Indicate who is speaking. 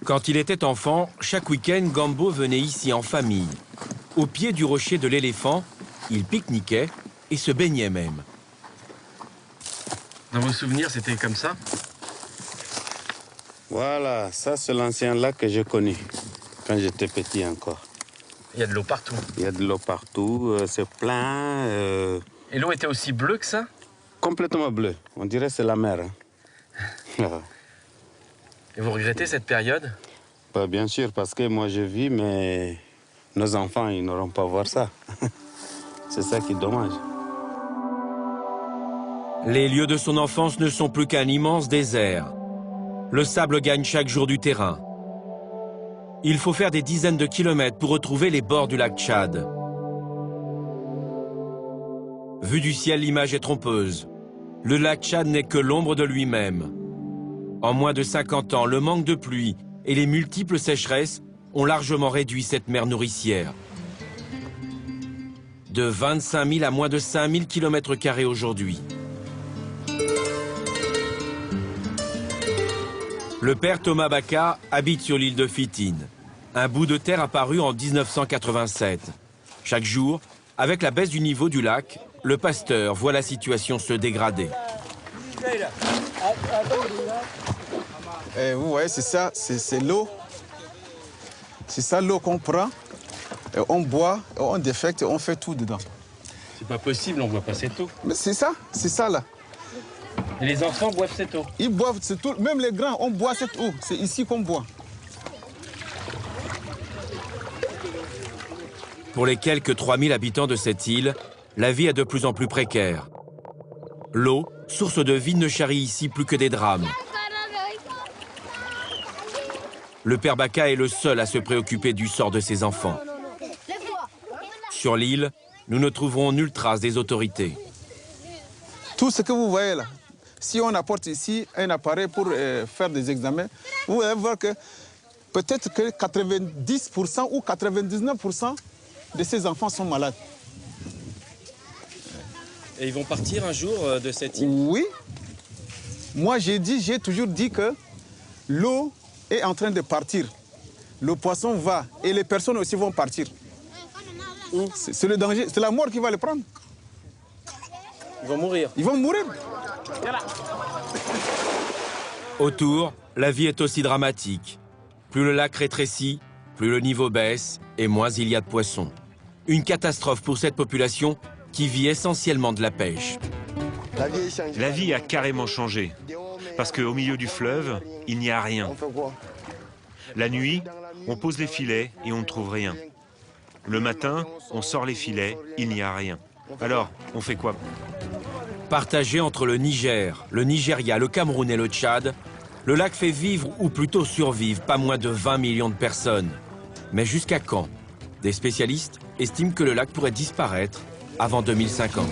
Speaker 1: Quand il était enfant, chaque week-end, Gambo venait ici en famille. Au pied du rocher de l'éléphant, il pique-niquait et se baignait même.
Speaker 2: Dans vos souvenirs, c'était comme ça?
Speaker 3: Voilà, ça c'est l'ancien lac que j'ai connu quand j'étais petit encore.
Speaker 2: Il y a de l'eau partout.
Speaker 3: Il y a de l'eau partout, c'est plein.
Speaker 2: Et l'eau était aussi bleue que ça?
Speaker 3: Complètement bleu, on dirait que c'est la mer. Hein.
Speaker 2: Et vous regrettez cette période?
Speaker 3: Bah, bien sûr, parce que moi je vis, mais nos enfants, ils n'auront pas à voir ça. C'est ça qui est dommage.
Speaker 1: Les lieux de son enfance ne sont plus qu'un immense désert. Le sable gagne chaque jour du terrain. Il faut faire des dizaines de kilomètres pour retrouver les bords du lac Tchad. Vue du ciel, l'image est trompeuse. Le lac Tchad n'est que l'ombre de lui-même. En moins de 50 ans, le manque de pluie et les multiples sécheresses ont largement réduit cette mer nourricière. De 25 000 à moins de 5 000 km² aujourd'hui. Le père Thomas Baka habite sur l'île de Fitine, un bout de terre apparu en 1987. Chaque jour, avec la baisse du niveau du lac, le pasteur voit la situation se dégrader.
Speaker 4: Et vous voyez, c'est ça, c'est l'eau. C'est ça l'eau qu'on prend, et on boit, et on défecte, et on fait tout dedans.
Speaker 2: C'est pas possible, on boit pas cette eau.
Speaker 4: Mais c'est ça là.
Speaker 2: Et les enfants boivent cette eau?
Speaker 4: Ils boivent cette eau, même les grands, on boit cette eau. C'est ici qu'on boit.
Speaker 1: Pour les quelques 3000 habitants de cette île, la vie est de plus en plus précaire. L'eau, source de vie, ne charrie ici plus que des drames. Le père Baka est le seul à se préoccuper du sort de ses enfants. Sur l'île, nous ne trouverons nulle trace des autorités.
Speaker 4: Tout ce que vous voyez là, si on apporte ici un appareil pour faire des examens, vous allez voir que peut-être que 90% ou 99% de ces enfants sont malades.
Speaker 2: Et ils vont partir un jour de cette île?
Speaker 4: Oui. Moi, j'ai toujours dit que l'eau est en train de partir. Le poisson va et les personnes aussi vont partir. C'est le danger, c'est la mort qui va les prendre.
Speaker 2: Ils vont mourir?
Speaker 4: Ils vont mourir.
Speaker 1: Autour, la vie est aussi dramatique. Plus le lac rétrécit, plus le niveau baisse et moins il y a de poissons. Une catastrophe pour cette population qui vit essentiellement de la pêche.
Speaker 5: La vie a carrément changé, parce qu'au milieu du fleuve, il n'y a rien. La nuit, on pose les filets et on ne trouve rien. Le matin, on sort les filets, il n'y a rien. Alors, on fait quoi?
Speaker 1: Partagé entre le Niger, le Nigeria, le Cameroun et le Tchad, le lac fait vivre, ou plutôt survivre, pas moins de 20 millions de personnes. Mais jusqu'à quand? Des spécialistes estiment que le lac pourrait disparaître avant 2050.